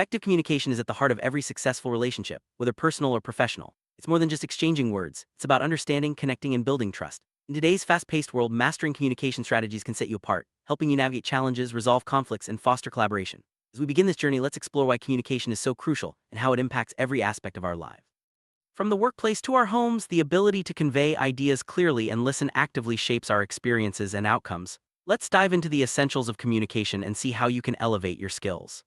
Effective communication is at the heart of every successful relationship, whether personal or professional. It's more than just exchanging words, it's about understanding, connecting, and building trust. In today's fast paced world, mastering communication strategies can set you apart, helping you navigate challenges, resolve conflicts, and foster collaboration. As we begin this journey, let's explore why communication is so crucial and how it impacts every aspect of our lives. From the workplace to our homes, the ability to convey ideas clearly and listen actively shapes our experiences and outcomes. Let's dive into the essentials of communication and see how you can elevate your skills.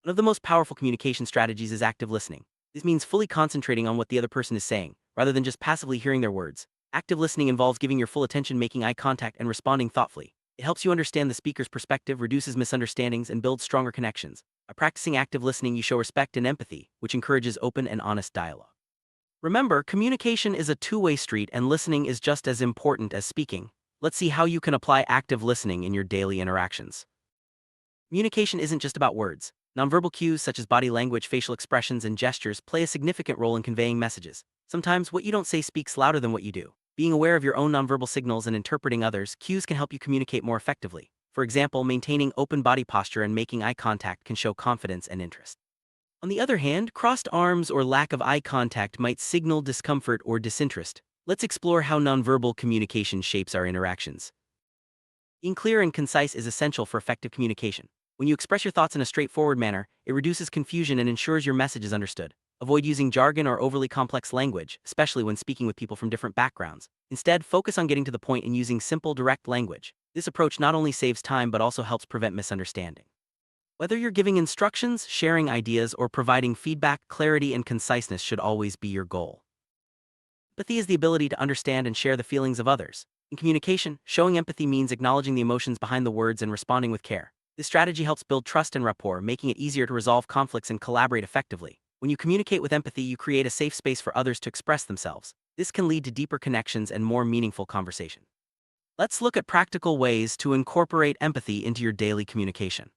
One of the most powerful communication strategies is active listening. This means fully concentrating on what the other person is saying, rather than just passively hearing their words. Active listening involves giving your full attention, making eye contact, and responding thoughtfully. It helps you understand the speaker's perspective, reduces misunderstandings, and builds stronger connections. By practicing active listening, you show respect and empathy, which encourages open and honest dialogue. Remember, communication is a two-way street, and listening is just as important as speaking. Let's see how you can apply active listening in your daily interactions. Communication isn't just about words. Nonverbal cues such as body language, facial expressions, and gestures play a significant role in conveying messages. Sometimes what you don't say speaks louder than what you do. Being aware of your own nonverbal signals and interpreting others' cues can help you communicate more effectively. For example, maintaining open body posture and making eye contact can show confidence and interest. On the other hand, crossed arms or lack of eye contact might signal discomfort or disinterest. Let's explore how nonverbal communication shapes our interactions. Being clear and concise is essential for effective communication. When you express your thoughts in a straightforward manner, it reduces confusion and ensures your message is understood. Avoid using jargon or overly complex language, especially when speaking with people from different backgrounds. Instead, focus on getting to the point and using simple, direct language. This approach not only saves time but also helps prevent misunderstanding. Whether you're giving instructions, sharing ideas, or providing feedback, clarity and conciseness should always be your goal. Empathy is the ability to understand and share the feelings of others. In communication, showing empathy means acknowledging the emotions behind the words and responding with care. This strategy helps build trust and rapport, making it easier to resolve conflicts and collaborate effectively. When you communicate with empathy, you create a safe space for others to express themselves. This can lead to deeper connections and more meaningful conversation. Let's look at practical ways to incorporate empathy into your daily communication.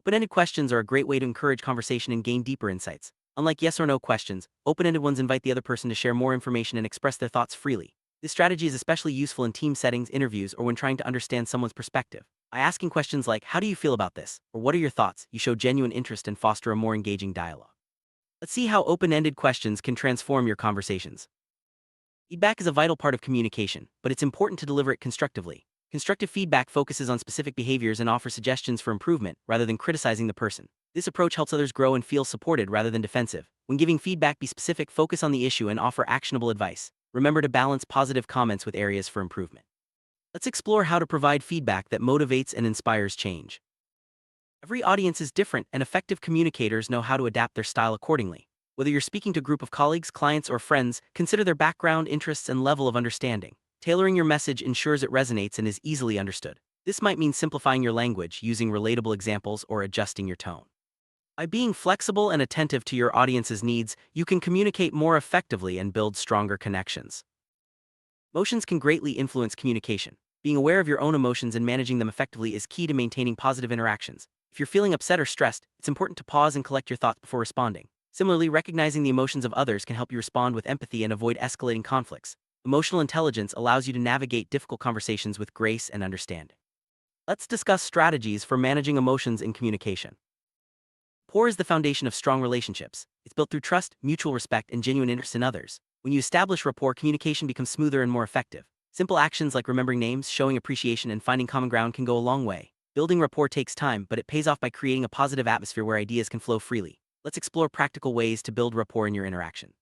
Open-ended questions are a great way to encourage conversation and gain deeper insights. Unlike yes or no questions, open-ended ones invite the other person to share more information and express their thoughts freely. This strategy is especially useful in team settings, interviews, or when trying to understand someone's perspective. By asking questions like, "How do you feel about this?" or "What are your thoughts?" you show genuine interest and foster a more engaging dialogue. Let's see how open-ended questions can transform your conversations. Feedback is a vital part of communication, but it's important to deliver it constructively. Constructive feedback focuses on specific behaviors and offers suggestions for improvement rather than criticizing the person. This approach helps others grow and feel supported rather than defensive. When giving feedback, be specific, focus on the issue, and offer actionable advice. Remember to balance positive comments with areas for improvement. Let's explore how to provide feedback that motivates and inspires change. Every audience is different, and effective communicators know how to adapt their style accordingly. Whether you're speaking to a group of colleagues, clients, or friends, consider their background, interests, and level of understanding. Tailoring your message ensures it resonates and is easily understood. This might mean simplifying your language, using relatable examples, or adjusting your tone. By being flexible and attentive to your audience's needs, you can communicate more effectively and build stronger connections. Emotions can greatly influence communication. Being aware of your own emotions and managing them effectively is key to maintaining positive interactions. If you're feeling upset or stressed, it's important to pause and collect your thoughts before responding. Similarly, recognizing the emotions of others can help you respond with empathy and avoid escalating conflicts. Emotional intelligence allows you to navigate difficult conversations with grace and understanding. Let's discuss strategies for managing emotions in communication. Rapport is the foundation of strong relationships. It's built through trust, mutual respect, and genuine interest in others. When you establish rapport, communication becomes smoother and more effective. Simple actions like remembering names, showing appreciation, and finding common ground can go a long way. Building rapport takes time, but it pays off by creating a positive atmosphere where ideas can flow freely. Let's explore practical ways to build rapport in your interaction.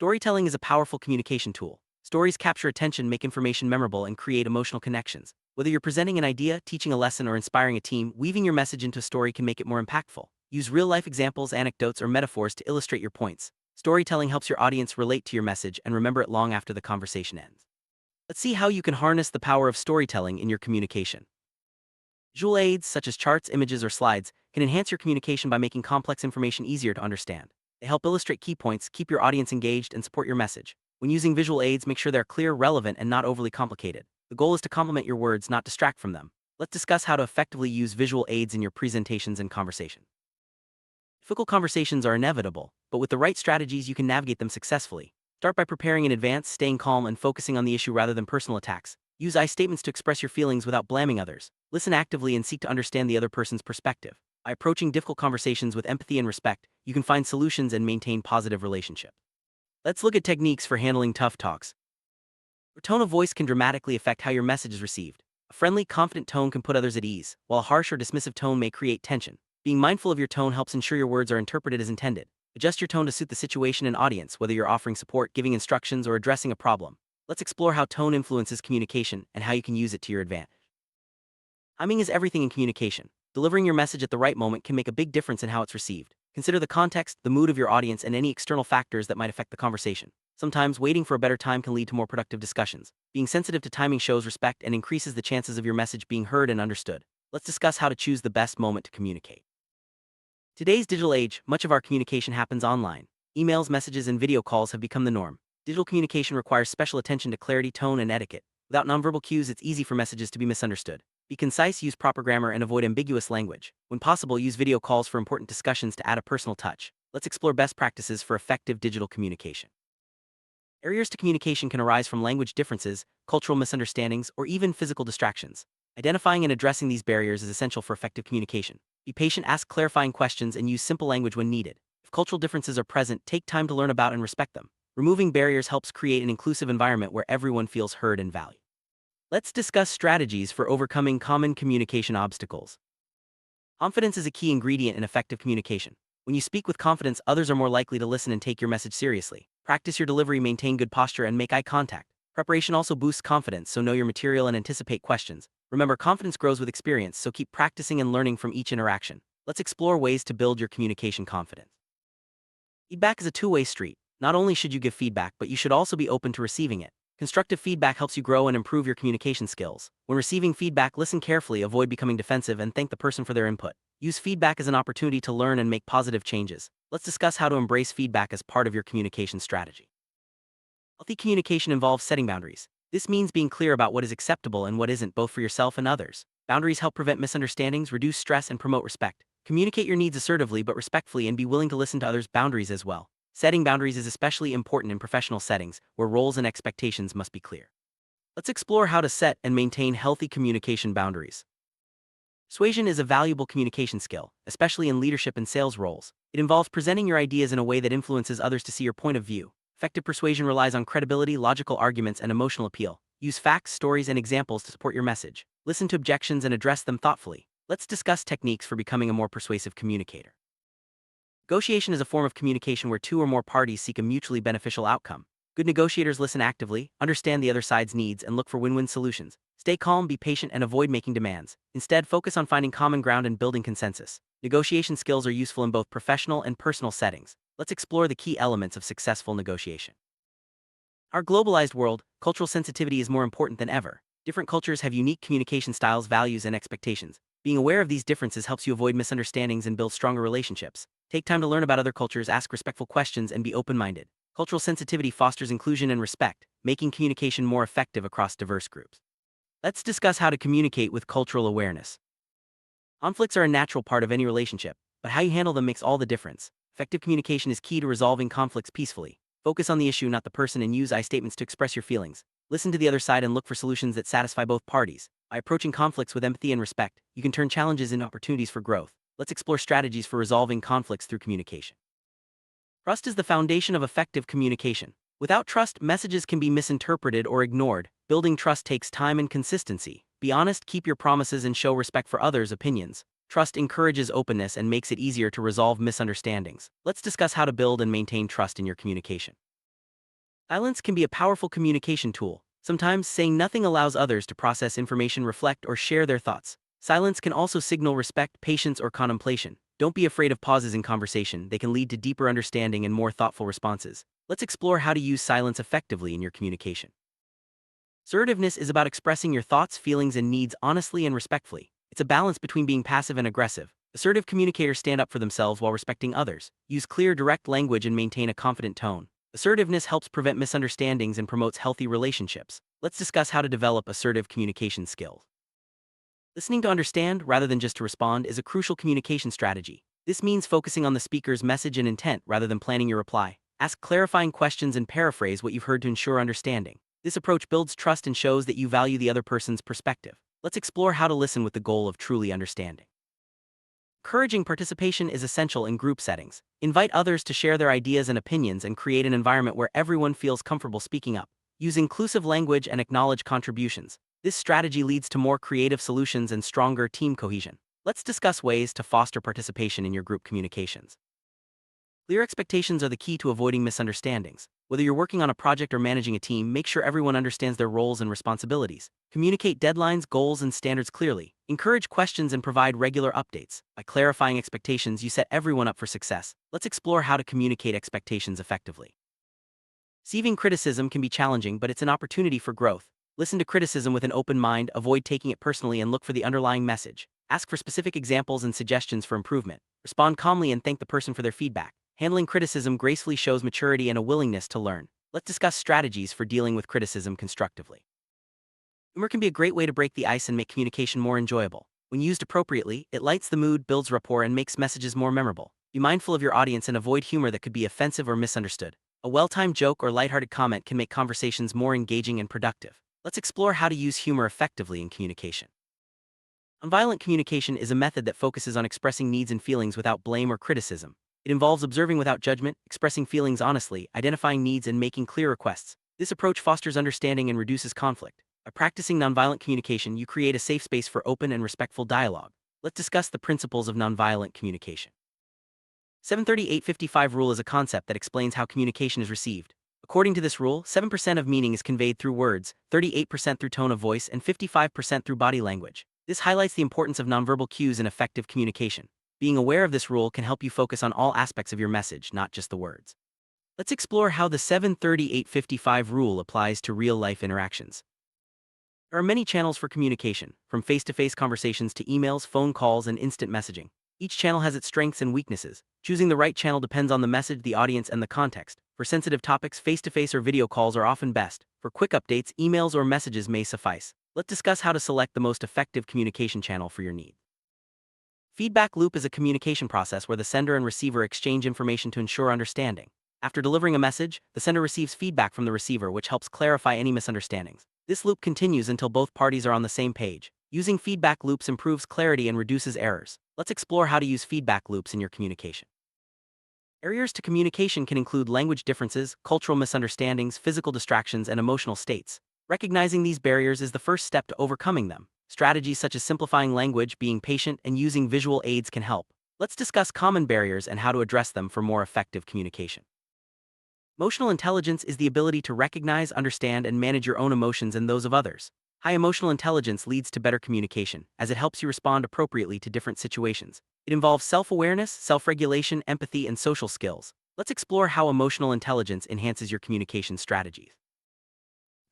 Storytelling is a powerful communication tool. Stories capture attention, make information memorable, and create emotional connections. Whether you're presenting an idea, teaching a lesson, or inspiring a team, weaving your message into a story can make it more impactful. Use real-life examples, anecdotes, or metaphors to illustrate your points. Storytelling helps your audience relate to your message and remember it long after the conversation ends. Let's see how you can harness the power of storytelling in your communication. Visual aids, such as charts, images, or slides, can enhance your communication by making complex information easier to understand. They help illustrate key points, keep your audience engaged, and support your message. When using visual aids, make sure they're clear, relevant, and not overly complicated. The goal is to complement your words, not distract from them. Let's discuss how to effectively use visual aids in your presentations and conversation. Difficult conversations are inevitable, but with the right strategies, you can navigate them successfully. Start by preparing in advance, staying calm, and focusing on the issue rather than personal attacks. Use I statements to express your feelings without blaming others. Listen actively and seek to understand the other person's perspective. By approaching difficult conversations with empathy and respect, you can find solutions and maintain positive relationships. Let's look at techniques for handling tough talks. Your tone of voice can dramatically affect how your message is received. A friendly, confident tone can put others at ease, while a harsh or dismissive tone may create tension. Being mindful of your tone helps ensure your words are interpreted as intended. Adjust your tone to suit the situation and audience, whether you're offering support, giving instructions, or addressing a problem. Let's explore how tone influences communication and how you can use it to your advantage. Timing is everything in communication. Delivering your message at the right moment can make a big difference in how it's received. Consider the context, the mood of your audience, and any external factors that might affect the conversation. Sometimes waiting for a better time can lead to more productive discussions. Being sensitive to timing shows respect and increases the chances of your message being heard and understood. Let's discuss how to choose the best moment to communicate. Today's digital age, much of our communication happens online. Emails, messages, and video calls have become the norm. Digital communication requires special attention to clarity, tone, and etiquette. Without nonverbal cues, it's easy for messages to be misunderstood. Be concise, use proper grammar, and avoid ambiguous language. When possible, use video calls for important discussions to add a personal touch. Let's explore best practices for effective digital communication. Barriers to communication can arise from language differences, cultural misunderstandings, or even physical distractions. Identifying and addressing these barriers is essential for effective communication. Be patient, ask clarifying questions, and use simple language when needed. If cultural differences are present, take time to learn about and respect them. Removing barriers helps create an inclusive environment where everyone feels heard and valued. Let's discuss strategies for overcoming common communication obstacles. Confidence is a key ingredient in effective communication. When you speak with confidence, others are more likely to listen and take your message seriously. Practice your delivery, maintain good posture, and make eye contact. Preparation also boosts confidence, so know your material and anticipate questions. Remember, confidence grows with experience, so keep practicing and learning from each interaction. Let's explore ways to build your communication confidence. Feedback is a two-way street. Not only should you give feedback, but you should also be open to receiving it. Constructive feedback helps you grow and improve your communication skills. When receiving feedback, listen carefully, avoid becoming defensive, and thank the person for their input. Use feedback as an opportunity to learn and make positive changes. Let's discuss how to embrace feedback as part of your communication strategy. Healthy communication involves setting boundaries. This means being clear about what is acceptable and what isn't, both for yourself and others. Boundaries help prevent misunderstandings, reduce stress, and promote respect. Communicate your needs assertively but respectfully, and be willing to listen to others' boundaries as well. Setting boundaries is especially important in professional settings, where roles and expectations must be clear. Let's explore how to set and maintain healthy communication boundaries. Persuasion is a valuable communication skill, especially in leadership and sales roles. It involves presenting your ideas in a way that influences others to see your point of view. Effective persuasion relies on credibility, logical arguments, and emotional appeal. Use facts, stories, and examples to support your message. Listen to objections and address them thoughtfully. Let's discuss techniques for becoming a more persuasive communicator. Negotiation is a form of communication where two or more parties seek a mutually beneficial outcome. Good negotiators listen actively, understand the other side's needs, and look for win-win solutions. Stay calm, be patient, and avoid making demands. Instead, focus on finding common ground and building consensus. Negotiation skills are useful in both professional and personal settings. Let's explore the key elements of successful negotiation. Our globalized world, cultural sensitivity is more important than ever. Different cultures have unique communication styles, values, and expectations. Being aware of these differences helps you avoid misunderstandings and build stronger relationships. Take time to learn about other cultures, ask respectful questions, and be open-minded. Cultural sensitivity fosters inclusion and respect, making communication more effective across diverse groups. Let's discuss how to communicate with cultural awareness. Conflicts are a natural part of any relationship, but how you handle them makes all the difference. Effective communication is key to resolving conflicts peacefully. Focus on the issue, not the person, and use I statements to express your feelings. Listen to the other side and look for solutions that satisfy both parties. By approaching conflicts with empathy and respect, you can turn challenges into opportunities for growth. Let's explore strategies for resolving conflicts through communication. Trust is the foundation of effective communication. Without trust, messages can be misinterpreted or ignored. Building trust takes time and consistency. Be honest, keep your promises, and show respect for others' opinions. Trust encourages openness and makes it easier to resolve misunderstandings. Let's discuss how to build and maintain trust in your communication. Silence can be a powerful communication tool. Sometimes saying nothing allows others to process information, reflect, or share their thoughts. Silence can also signal respect, patience, or contemplation. Don't be afraid of pauses in conversation. They can lead to deeper understanding and more thoughtful responses. Let's explore how to use silence effectively in your communication. Assertiveness is about expressing your thoughts, feelings, and needs honestly and respectfully. It's a balance between being passive and aggressive. Assertive communicators stand up for themselves while respecting others. Use clear, direct language and maintain a confident tone. Assertiveness helps prevent misunderstandings and promotes healthy relationships. Let's discuss how to develop assertive communication skills. Listening to understand rather than just to respond is a crucial communication strategy. This means focusing on the speaker's message and intent rather than planning your reply. Ask clarifying questions and paraphrase what you've heard to ensure understanding. This approach builds trust and shows that you value the other person's perspective. Let's explore how to listen with the goal of truly understanding. Encouraging participation is essential in group settings. Invite others to share their ideas and opinions and create an environment where everyone feels comfortable speaking up. Use inclusive language and acknowledge contributions. This strategy leads to more creative solutions and stronger team cohesion. Let's discuss ways to foster participation in your group communications. Clear expectations are the key to avoiding misunderstandings. Whether you're working on a project or managing a team, make sure everyone understands their roles and responsibilities. Communicate deadlines, goals, and standards clearly. Encourage questions and provide regular updates. By clarifying expectations, you set everyone up for success. Let's explore how to communicate expectations effectively. Receiving criticism can be challenging, but it's an opportunity for growth. Listen to criticism with an open mind, avoid taking it personally, and look for the underlying message. Ask for specific examples and suggestions for improvement. Respond calmly and thank the person for their feedback. Handling criticism gracefully shows maturity and a willingness to learn. Let's discuss strategies for dealing with criticism constructively. Humor can be a great way to break the ice and make communication more enjoyable. When used appropriately, it lights the mood, builds rapport, and makes messages more memorable. Be mindful of your audience and avoid humor that could be offensive or misunderstood. A well-timed joke or lighthearted comment can make conversations more engaging and productive. Let's explore how to use humor effectively in communication. Nonviolent communication is a method that focuses on expressing needs and feelings without blame or criticism. It involves observing without judgment, expressing feelings honestly, identifying needs, and making clear requests. This approach fosters understanding and reduces conflict. By practicing nonviolent communication, you create a safe space for open and respectful dialogue. Let's discuss the principles of nonviolent communication. 738-55 rule is a concept that explains how communication is received. According to this rule, 7% of meaning is conveyed through words, 38% through tone of voice, and 55% through body language. This highlights the importance of nonverbal cues in effective communication. Being aware of this rule can help you focus on all aspects of your message, not just the words. Let's explore how the 738-55 rule applies to real-life interactions. There are many channels for communication, from face-to-face conversations to emails, phone calls, and instant messaging. Each channel has its strengths and weaknesses. Choosing the right channel depends on the message, the audience, and the context. For sensitive topics, face-to-face or video calls are often best. For quick updates, emails or messages may suffice. Let's discuss how to select the most effective communication channel for your needs. Feedback loop is a communication process where the sender and receiver exchange information to ensure understanding. After delivering a message, the sender receives feedback from the receiver, which helps clarify any misunderstandings. This loop continues until both parties are on the same page. Using feedback loops improves clarity and reduces errors. Let's explore how to use feedback loops in your communication. Barriers to communication can include language differences, cultural misunderstandings, physical distractions, and emotional states. Recognizing these barriers is the first step to overcoming them. Strategies such as simplifying language, being patient, and using visual aids can help. Let's discuss common barriers and how to address them for more effective communication. Emotional intelligence is the ability to recognize, understand, and manage your own emotions and those of others. High emotional intelligence leads to better communication, as it helps you respond appropriately to different situations. It involves self-awareness, self-regulation, empathy, and social skills. Let's explore how emotional intelligence enhances your communication strategies.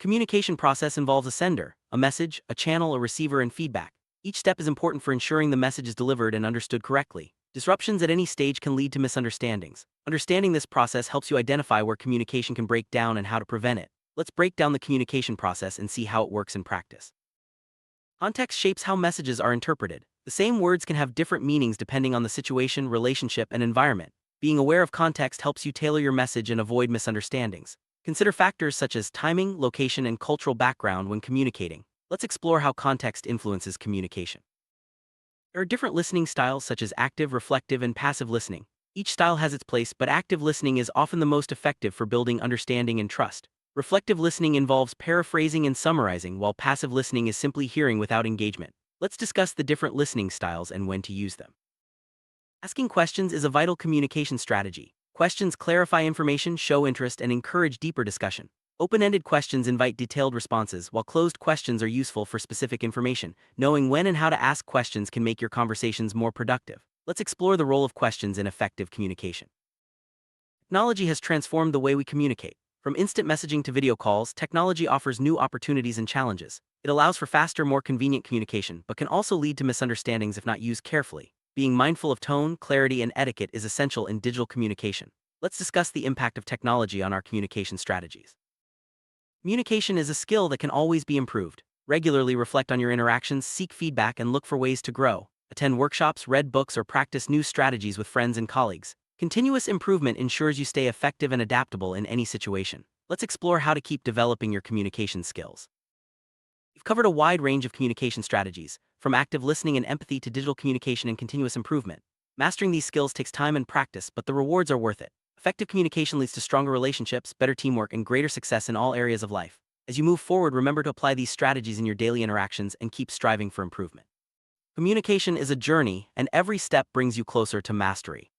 Communication process involves a sender, a message, a channel, a receiver, and feedback. Each step is important for ensuring the message is delivered and understood correctly. Disruptions at any stage can lead to misunderstandings. Understanding this process helps you identify where communication can break down and how to prevent it. Let's break down the communication process and see how it works in practice. Context shapes how messages are interpreted. The same words can have different meanings depending on the situation, relationship, and environment. Being aware of context helps you tailor your message and avoid misunderstandings. Consider factors such as timing, location, and cultural background when communicating. Let's explore how context influences communication. There are different listening styles such as active, reflective, and passive listening. Each style has its place, but active listening is often the most effective for building understanding and trust. Reflective listening involves paraphrasing and summarizing, while passive listening is simply hearing without engagement. Let's discuss the different listening styles and when to use them. Asking questions is a vital communication strategy. Questions clarify information, show interest, and encourage deeper discussion. Open-ended questions invite detailed responses, while closed questions are useful for specific information. Knowing when and how to ask questions can make your conversations more productive. Let's explore the role of questions in effective communication. Technology has transformed the way we communicate. From instant messaging to video calls, technology offers new opportunities and challenges. It allows for faster, more convenient communication, but can also lead to misunderstandings if not used carefully. Being mindful of tone, clarity, and etiquette is essential in digital communication. Let's discuss the impact of technology on our communication strategies. Communication is a skill that can always be improved. Regularly reflect on your interactions, seek feedback, and look for ways to grow. Attend workshops, read books, or practice new strategies with friends and colleagues. Continuous improvement ensures you stay effective and adaptable in any situation. Let's explore how to keep developing your communication skills. We've covered a wide range of communication strategies, from active listening and empathy to digital communication and continuous improvement. Mastering these skills takes time and practice, but the rewards are worth it. Effective communication leads to stronger relationships, better teamwork, and greater success in all areas of life. As you move forward, remember to apply these strategies in your daily interactions and keep striving for improvement. Communication is a journey, and every step brings you closer to mastery.